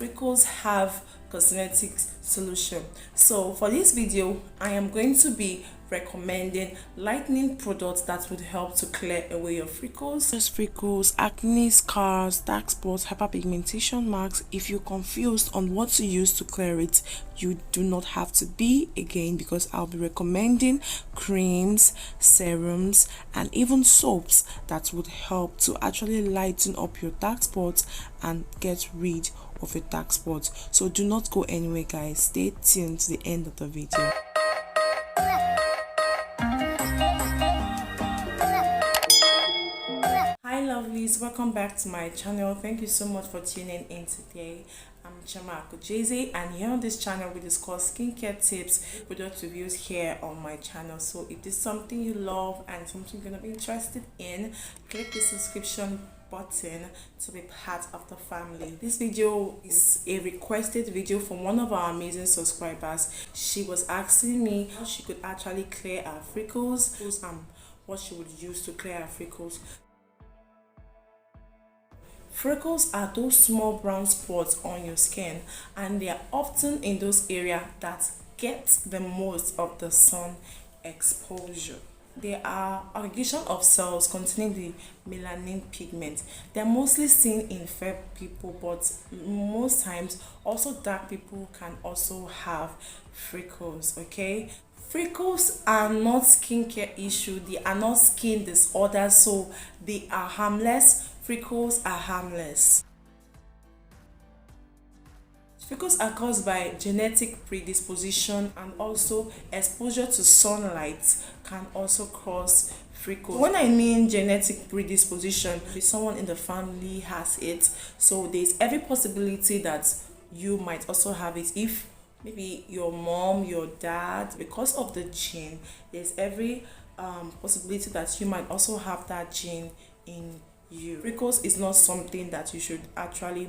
freckles have cosmetic solution. So for this video, I am going to be recommending lightening products that would help to clear away your freckles. Just freckles, acne, scars, dark spots, hyperpigmentation marks. If you're confused on what to use to clear it, you do not have to be again, because I'll be recommending creams, serums, and even soaps that would help to actually lighten up your dark spots and get rid of your dark spots. So do not go anywhere, guys. Stay tuned to the end of the video. Hi lovelies, welcome back to my channel. Thank you so much for tuning in today. I'm Chama Kojie, and here on this channel we discuss skincare tips, product reviews here on my channel. So if this is something you love and something you're gonna be interested in, click the subscription button to be part of the family. This video is a requested video from one of our amazing subscribers. She was asking me how she could actually clear her freckles and what she would use to clear her freckles. Freckles are those small brown spots on your skin, and they are often in those areas that get the most of the sun exposure. They are aggregation of cells containing the melanin pigment. They are mostly seen in fair people, but most times also dark people can also have freckles. Okay, freckles are not skincare issue, they are not skin disorders, so they are harmless. Freckles are harmless. Freckles are caused by genetic predisposition, and also exposure to sunlight can also cause freckles. When I mean genetic predisposition, someone in the family has it, so there's every possibility that you might also have it. If maybe your mom, your dad, because of the gene, there's every possibility that you might also have that gene in you. Freckles is not something that you should actually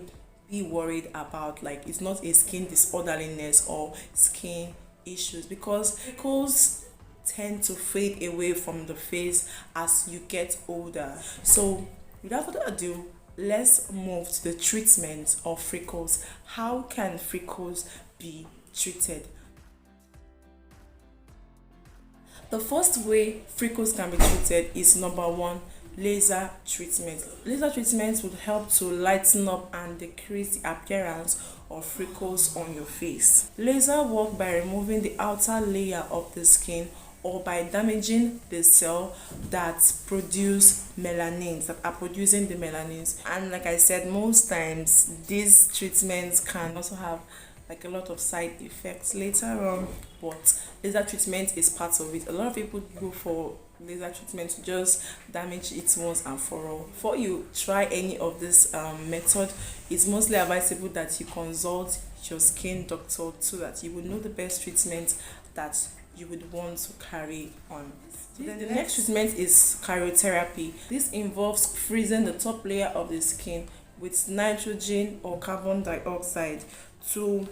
be worried about. Like, it's not a skin disorderliness or skin issues, because freckles tend to fade away from the face as you get older. So without further ado, let's move to the treatment of freckles. How can freckles be treated? The first way freckles can be treated is number one, laser treatment. Laser treatments would help to lighten up and decrease the appearance of freckles on your face. Laser work by removing the outer layer of the skin or by damaging the cell that produce melanins, that are producing the melanins. And like I said, most times these treatments can also have like a lot of side effects later on, but laser treatment is part of it. A lot of people go for laser treatment to just damage it once and for all. Before you try any of this method, it's mostly advisable that you consult your skin doctor so that you will know the best treatment that you would want to carry on. Then the next treatment is cryotherapy. This involves freezing the top layer of the skin with nitrogen or carbon dioxide to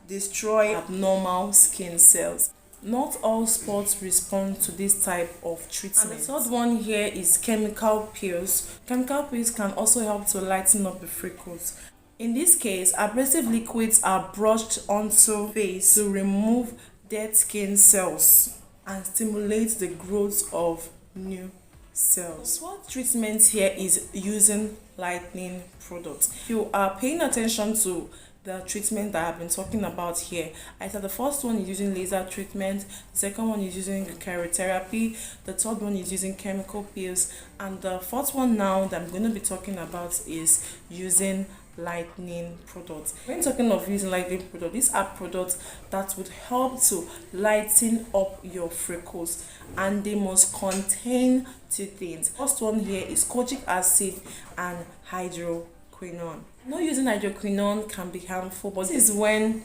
destroy abnormal skin cells. Not all spots respond to this type of treatment. And the third one here is chemical peels. Chemical peels can also help to lighten up the freckles. In this case, abrasive liquids are brushed onto face to remove dead skin cells and stimulate the growth of new cells. What treatment here is using lightening products. If you are paying attention to the treatment that I've been talking about here, I said the first one is using laser treatment, the second one is using cryotherapy, the third one is using chemical peels, and the fourth one now that I'm going to be talking about is using lightening products. When talking of using lightening products, these are products that would help to lighten up your freckles, and they must contain two things. First one here is kojic acid and hydroquinone. Not using hydroquinone can be harmful, but this is when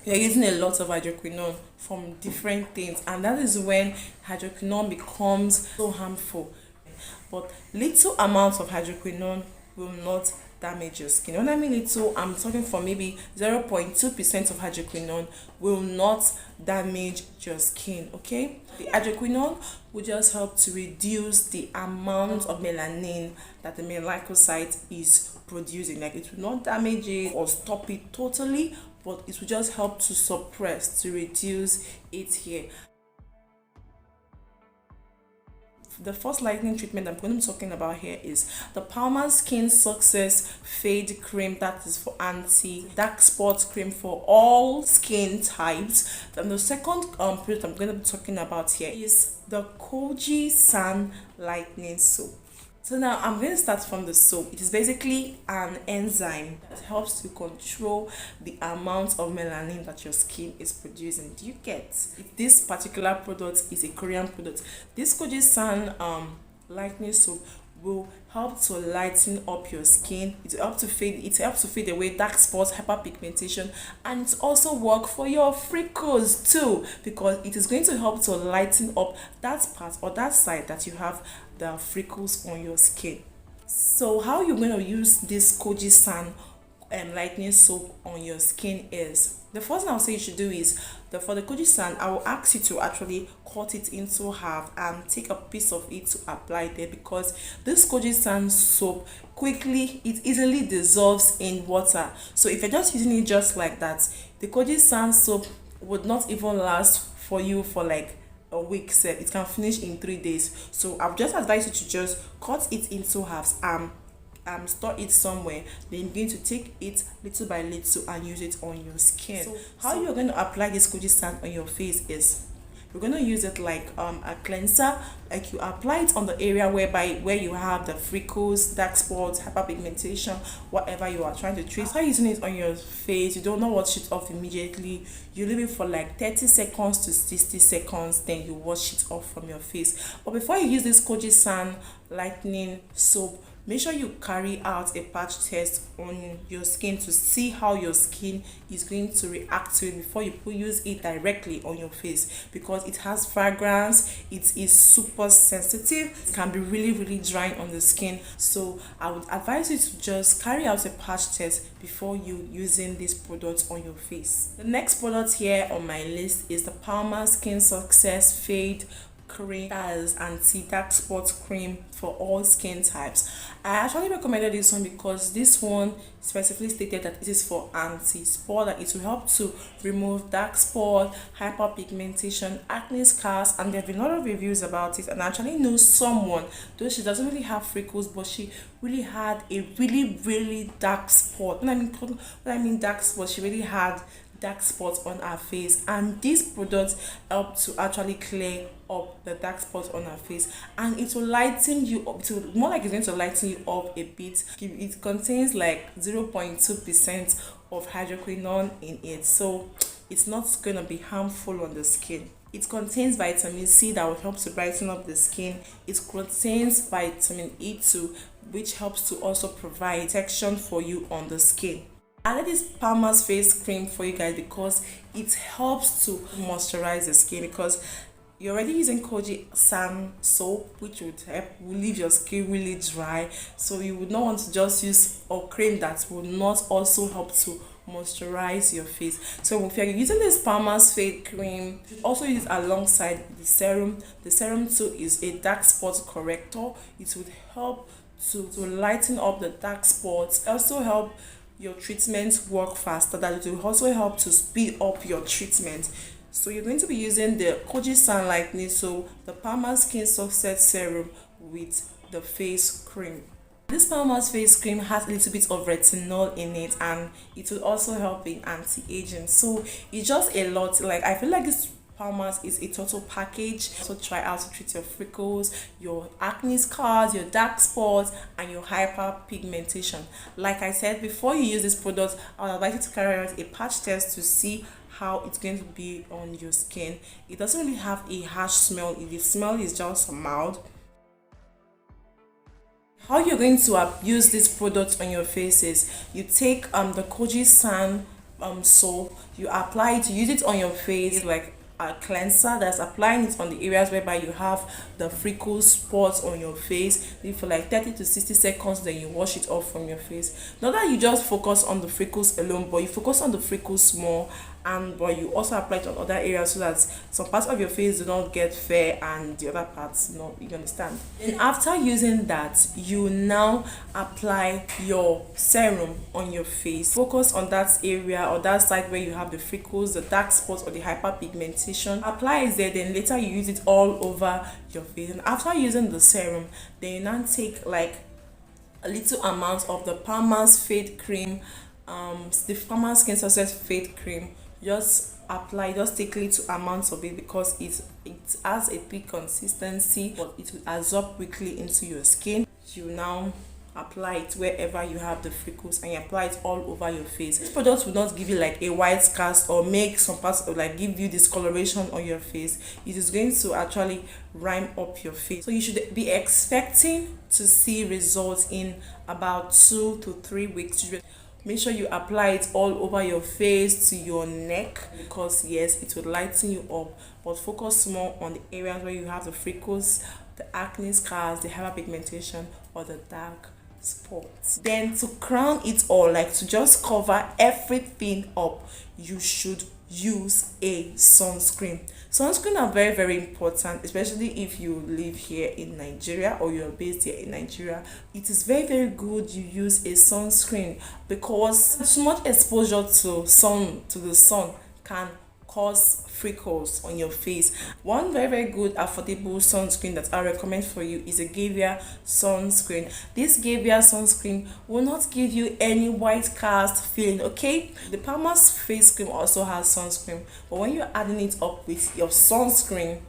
you're using a lot of hydroquinone from different things, and that is when hydroquinone becomes so harmful. But little amounts of hydroquinone will not damage your skin. When I mean little, I'm talking for maybe 0.2% of hydroquinone will not damage your skin. Okay, the hydroquinone will just help to reduce the amount of melanin that the melanocyte is producing. Like, it will not damage it or stop it totally, but it will just help to suppress, to reduce it here. The first lightening treatment I'm going to be talking about here is the PalmerSkinsuccess Fade Cream. That is for anti-dark spot cream for all skin types. Then the second product I'm going to be talking about here is the Kojie San Lightening soap. So now I'm going to start from the soap. It is basically an enzyme that helps to control the amount of melanin that your skin is producing. Do you get? This particular product is a Korean product. This Kojie San Lightening soap will help to lighten up your skin. It helps to fade away dark spots, hyperpigmentation, and it also work for your freckles too, because it is going to help to lighten up that part or that side that you have the freckles on your skin. So how you're going to use this Kojie San lightening soap on your skin is, the first thing I'll say you should do is, for the Kojie San, I will ask you to actually cut it into half and take a piece of it to apply there, because this Kojie San soap it easily dissolves in water. So if you're just using it just like that, the Kojie San soap would not even last for you for like a week. It can finish in 3 days. So I'll just advise you to just cut it into halves and store it somewhere. Then you're going to take it little by little and use it on your skin. So how you're going to apply this Kojie San on your face is, you're going to use it like a cleanser. Like, you apply it on the area where you have the freckles, dark spots, hyperpigmentation, whatever you are trying to treat. After using it on your face, you don't know wash it off immediately. You leave it for like 30 seconds to 60 seconds, then you wash it off from your face. But before you use this Kojie San lightening soap, make sure you carry out a patch test on your skin to see how your skin is going to react to it before you use it directly on your face, because it has fragrance, it is super sensitive, it can be really drying on the skin. So I would advise you to just carry out a patch test before you using this product on your face. The next product here on my list is the PalmerSkinsuccess Fade Cream, that is anti-dark spot cream for all skin types. I actually recommended this one because this one specifically stated that it is for anti-spot, that it will help to remove dark spot, hyperpigmentation, acne scars, and there have been a lot of reviews about it. And I actually know someone, though she doesn't really have freckles, but she really had a really dark spot. When I mean dark spot, she really had dark spots on her face, and these products help to actually clear up the dark spots on her face, and it will lighten you up to more like it's going to lighten you up a bit. It contains like 0.2% of hydroquinone in it, so it's not going to be harmful on the skin. It contains vitamin C that will help to brighten up the skin. It contains vitamin E2, which helps to also provide protection for you on the skin. I like this Palmer's face cream for you guys because it helps to moisturize the skin, because you're already using Kojie San soap, which will leave your skin really dry. So you would not want to just use a cream that will not also help to moisturize your face. So if you're using this Palmer's face cream, also use it alongside the serum. The serum too is a dark spot corrector. It would help to lighten up the dark spots, also help your treatment work faster, that it will also help to speed up your treatment. So you're going to be using the Kojie San Lightening, so the PalmerSkinsuccess serum with the face cream. This Palmer's face cream has a little bit of retinol in it, and it will also help in anti-aging. So it's just a lot. Like, I feel like this Palmer's is a total package. So try out to treat your freckles, your acne scars, your dark spots, and your hyperpigmentation. Like I said, before you use this product, I would advise you to carry out a patch test to see how it's going to be on your skin. It doesn't really have a harsh smell. The smell is just mild. How you're going to use this product on your face is, you take the Kojie San soap, you apply it, you use it on your face like a cleanser, that's applying it on the areas whereby you have the freckles spots on your face. Leave for like 30 to 60 seconds, then you wash it off from your face. Not that you just focus on the freckles alone, but you focus on the freckles more but you also apply it on other areas so that some parts of your face do not get fair and the other parts, you understand. And after using that, you now apply your serum on your face. Focus on that area or that side where you have the freckles, the dark spots, or the hyperpigmentation. Apply it there, then later you use it all over your face. And after using the serum, then you now take like a little amount of the Palmer's Fade Cream, the PalmerSkinsuccess Fade Cream. Just apply, just take little amounts of it because it has a thick consistency, but it will absorb quickly into your skin. You now apply it wherever you have the freckles and you apply it all over your face. This product will not give you like a white cast or make some parts of like give you discoloration on your face. It is going to actually rime up your face. So you should be expecting to see results in about 2 to 3 weeks. Make sure you apply it all over your face to your neck because yes, it will lighten you up, but focus more on the areas where you have the freckles, the acne scars, the hyperpigmentation, or the dark spots. Then to crown it all, like to just cover everything up, you should use a sunscreen. Sunscreen are very, very important, especially if you live here in Nigeria or you're based here in Nigeria. It is very, very good you use a sunscreen because too much exposure to the sun can cause freckles on your face. One very, very good affordable sunscreen that I recommend for you is a Kojie sunscreen. This Kojie sunscreen will not give you any white cast feeling, okay? The Palmer's face cream also has sunscreen, but when you're adding it up with your sunscreen,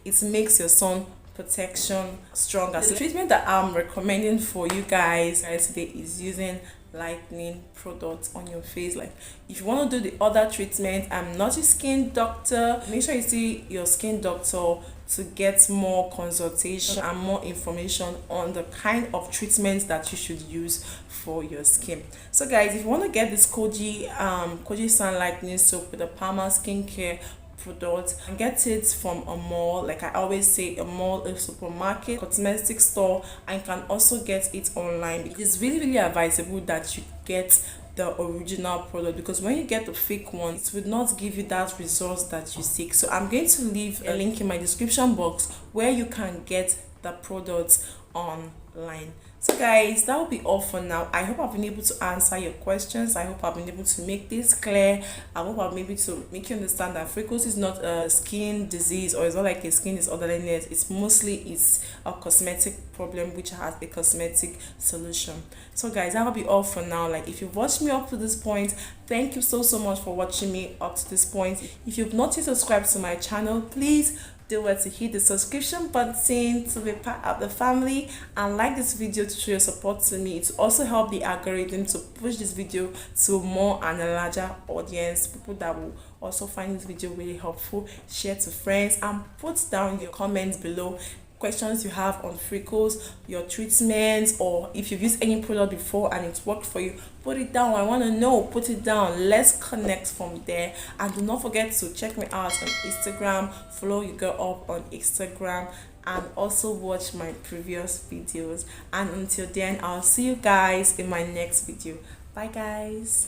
it makes your sun protection stronger. The treatment that I'm recommending for you guys today is using lightening products on your face. Like if you want to do the other treatment, I'm not a skin doctor. Make sure you see your skin doctor to get more consultation and more information on the kind of treatments that you should use for your skin. So guys, if you want to get this Kojie San Lightening soap with the Palmer skincare product, and get it from a mall, like I always say, a mall, a supermarket, cosmetic store, and you can also get it online. It is really, really advisable that you get the original product because when you get the fake one, it will not give you that result that you seek. So I'm going to leave a link in my description box where you can get the products online. So guys, that will be all for now. I hope I've been able to answer your questions. I hope I've been able to make this clear. I hope I've been able to make you understand that freckles is not a skin disease, or it's not like a skin disorderliness. It's mostly a cosmetic problem which has a cosmetic solution. So guys, that will be all for now. Like if you've watched me up to this point, thank you so much for watching me up to this point. If you've not yet subscribed to my channel, please do it to hit the subscription button to be part of the family, and like this video to show your support to me. It also help the algorithm to push this video to more and a larger audience, people that will also find this video really helpful. Share to friends and put down your comments below questions you have on freckles, your treatments, or if you've used any product before and it's worked for you. Put it down. I want to know. Put it down. Let's connect from there. And do not forget to check me out on Instagram. Follow your girl up on Instagram, and also watch my previous videos. And until then, I'll see you guys in my next video. Bye guys.